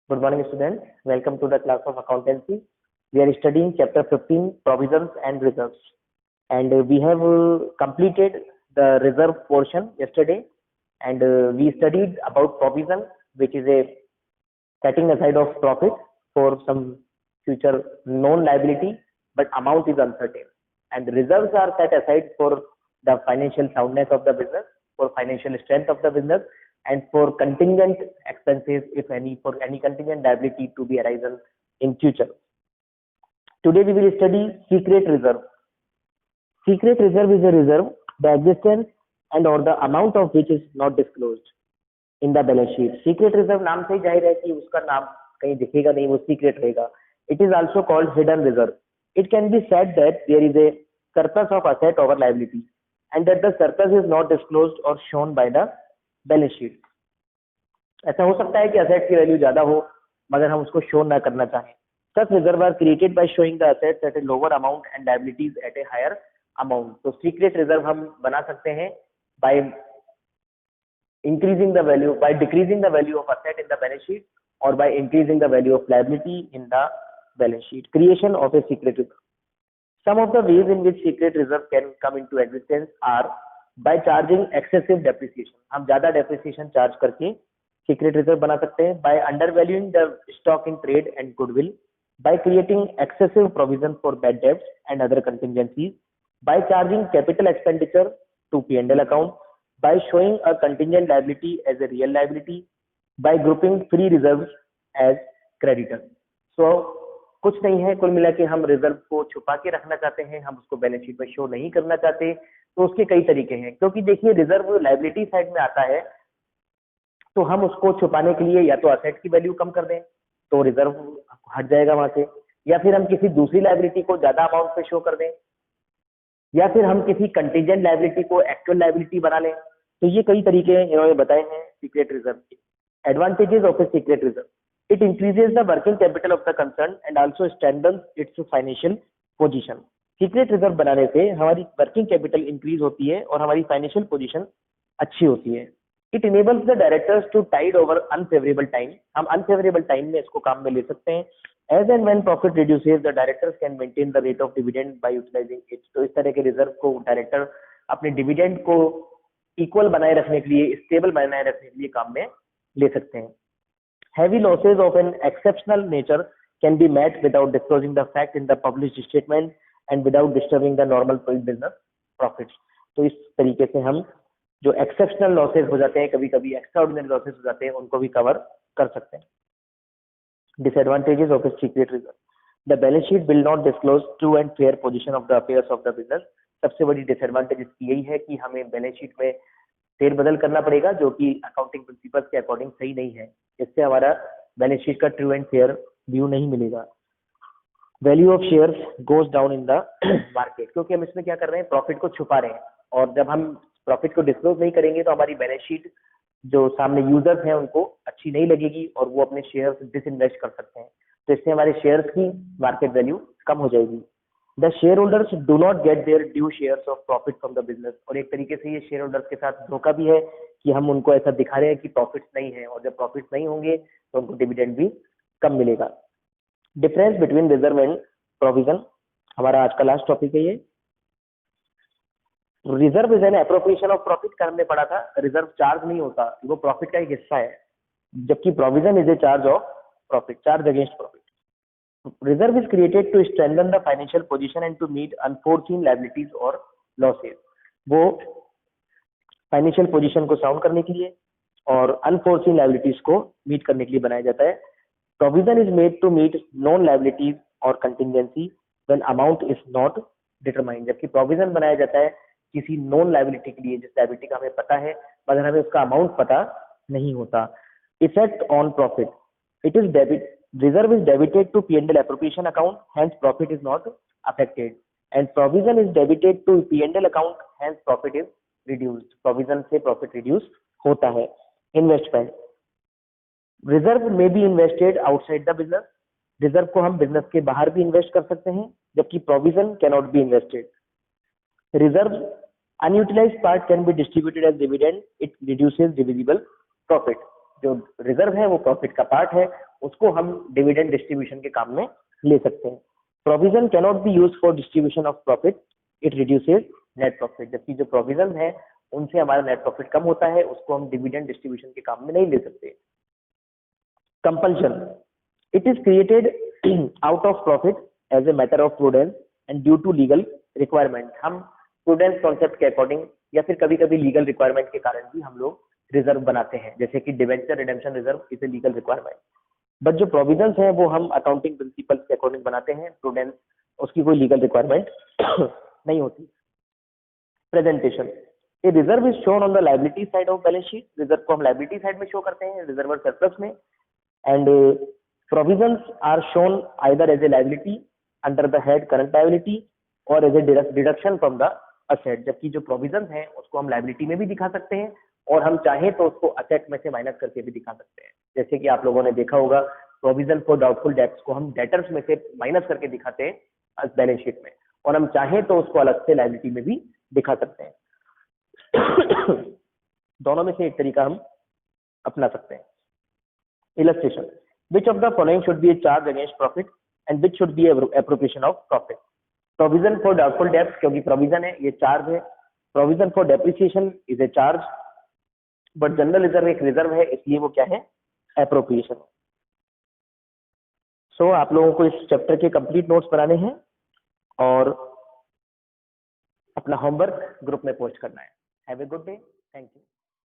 Good morning, students. Welcome to the class of accountancy. We are studying chapter 15, provisions and reserves. And we have completed the reserve portion yesterday. And we studied about provision, which is a setting aside of profit for some future known liability, but amount is uncertain. And the reserves are set aside for the financial soundness of the business, for financial strength of the business, and for contingent expenses, if any, for any contingent liability to be arisen in future. Today we will study secret reserve. Secret reserve is a reserve, the existence and or the amount of which is not disclosed in the balance sheet. Secret reserve नाम से ही जाहिर है कि उसका नाम कहीं दिखेगा नहीं, वो secret रहेगा. It is also called hidden reserve. It can be said that there is a surplus of asset over liability and that the surplus is not disclosed or shown by the balance sheet. ऐसा हो सकता है कि asset की value ज्यादा हो मगर हम उसको शो ना करना चाहें. Such reserve are created by showing the assets at a lower amount and liabilities at a higher amount. तो secret reserve हम बना सकते हैं by increasing the value, by decreasing the value of asset in the balance sheet or by increasing the value of liability in the balance sheet. Creation of a secret reserve. Some of the ways in which secret reserve can come into existence are by charging excessive depreciation. हम ज्यादा depreciation charge करके secret reserve बना सकते हैं. By undervaluing the stock in trade and goodwill. By creating excessive provision for bad debts and other contingencies. By charging capital expenditure to P&L account. By showing a contingent liability as a real liability. By grouping free reserves as creditor. So कुछ नहीं है, कुल मिला के हम reserve को छुपा के रखना चाहते हैं, हम उसको बैलेंस शीट में शो नहीं करना चाहते. तो उसके कई तरीके हैं, क्योंकि देखिए रिजर्व लायबिलिटी साइड में आता है तो हम उसको छुपाने के लिए या तो असेट की वैल्यू कम कर दें तो रिजर्व हट जाएगा वहां से, या फिर हम किसी दूसरी लायबिलिटी को ज्यादा अमाउंट पे शो कर दें, या फिर हम किसी कंटीजेंट लायबिलिटी को एक्चुअल लायबिलिटी बना लें. तो ये कई तरीके इन्होंने बताए हैं सीक्रेट रिजर्व के. Advantages of a secret reserve. It increases the working capital of the concern and also strengthens its financial position. Secret reserve बनाने से हमारी working capital increase होती है और हमारी financial position अच्छी होती है. It enables the directors to tide over unfavorable time. हम unfavorable time में इसको काम में ले सकते हैं. As and when profit reduces, the directors can maintain the rate of dividend by utilizing it. तो इस तरह के reserve को director अपने dividend को equal बनाए रखने के लिए, stable बनाए रखने के लिए काम में ले सकते हैं. Heavy losses of an exceptional nature can be met without disclosing the fact in the published statement and without disturbing the normal business profits. तो इस तरीके से हम जो exceptional losses हो जाते हैं, कभी कभी extraordinary losses हो जाते हैं, उनको भी कवर कर सकते हैं. Disadvantages of a secret reserve. The balance sheet will not disclose true and fair position of the affairs of the business. सबसे बड़ी disadvantage इसकी यही है कि हमें बैलेंस शीट में फेर बदल करना पड़ेगा जो कि अकाउंटिंग प्रिंसिपल्स के अकॉर्डिंग सही नहीं है. इससे हमारा बैलेंस शीट का ट्रू एंड फेयर व्यू नहीं मिलेगा. Value of shares goes down in the market, क्योंकि हम इसमें क्या कर रहे हैं, प्रॉफिट को छुपा रहे हैं, और जब हम प्रॉफिट को डिस्क्लोज नहीं करेंगे तो हमारी बैलेंस शीट जो सामने यूजर्स हैं उनको अच्छी नहीं लगेगी और वो अपने शेयर्स डिसइन्वेस्ट कर सकते हैं. तो इससे हमारे शेयर्स की मार्केट वैल्यू कम हो जाएगी. The shareholders do not get their due shares of profit from the business. और एक तरीके से ये शेयर होल्डर्स के साथ धोखा भी है कि हम उनको ऐसा दिखा रहे हैं कि प्रॉफिट्स नहीं है, और जब प्रॉफिट्स नहीं होंगे तो उनको डिविडेंड भी कम मिलेगा. Difference between reserve and provision हमारा आज का लास्ट टॉपिक है. ये reserve is an appropriation of profit का हमने पढ़ा था. रिजर्व चार्ज नहीं होता, वो प्रॉफिट का एक हिस्सा है, जबकि provision is a charge of profit, charge against profit. Reserve is created to strengthen the financial position and to meet unforeseen liabilities or losses. वो फाइनेंशियल पोजीशन को साउंड करने के लिए और अनफोर्सीन लायबिलिटीज को मीट करने के लिए बनाया जाता है. Provision is made to meet non liabilities और contingency when amount is not determined. जबकि प्रोविजन बनाया जाता है किसी नॉन लायबिलिटी के लिए जिस लायबिलिटी का हमें पता है मगर हमें उसका अमाउंट पता नहीं होता. Effect on profit. It is debit. Reserve is debited to P&L appropriation account, hence profit is not affected. And provision is debited to P&L account, hence profit is reduced. Provision से profit reduce होता है. Investment. Reserve may be invested outside the business. Reserve को हम business के बाहर भी invest कर सकते हैं, जबकि provision cannot be invested. Reserve unutilized part can be distributed as dividend. It reduces divisible profit. जो रिजर्व है वो प्रॉफिट का पार्ट है, उसको हम डिविडेंड डिस्ट्रीब्यूशन के काम में ले सकते हैं। Provision cannot be use for distribution of profit, it reduces net profit. जबकि जो प्रोविजन है उनसे हमारा नेट प्रॉफिट कम होता है, उसको हम डिविडेंड डिस्ट्रीब्यूशन के काम में नहीं ले सकते। Compulsion, it is created out of profit as a matter of prudence and due to legal requirement. हम प्रूडेंस कॉन्सेप्ट के अकॉर्डिंग या फिर कभी कभी लीगल रिक्वायरमेंट के कारण भी हम लोग रिजर्व बनाते हैं, जैसे कि debenture redemption reserve is a legal requirement. But जो प्रोविजंस है वो हम अकाउंटिंग प्रिंसिपल्स के अकॉर्डिंग बनाते हैं, प्रूडेंस उसकी कोई लीगल रिक्वायरमेंट नहीं होती। Presentation, a reserve is shown on the liability side of balance sheet. Reserve को हम लायबिलिटी साइड में शो करते हैं, रिजर्व और सरप्लस में, and provisions are shown either as a liability under the head current liability और as a deduction from the asset. जबकि जो प्रोविजन है उसको हम लायबिलिटी में भी दिखा सकते हैं और हम चाहें तो उसको असेट में से माइनस करके भी दिखा सकते हैं। जैसे कि आप लोगों ने देखा होगा प्रोविजन फॉर डाउटफुल डेट्स को हम डेटर्स में से माइनस करके दिखाते हैं बैलेंस शीट में, और हम चाहें तो उसको अलग से लायबिलिटी में भी दिखा सकते हैं। दोनों में से एक तरीका हम अपना सकते हैं। Illustration, which of the following should be a charge against profit and which should be a appropriation of profit? Provision for doubtful debts, क्योंकि प्रोविजन है ये चार्ज है। Provision for depreciation is a charge, but general reserve एक reserve है इसलिए वो क्या है, एप्रोप्रिएशन। सो आप लोगों को इस चैप्टर के कंप्लीट नोट्स बनाने हैं और अपना होमवर्क ग्रुप में पोस्ट करना है। Have a good day, thank you.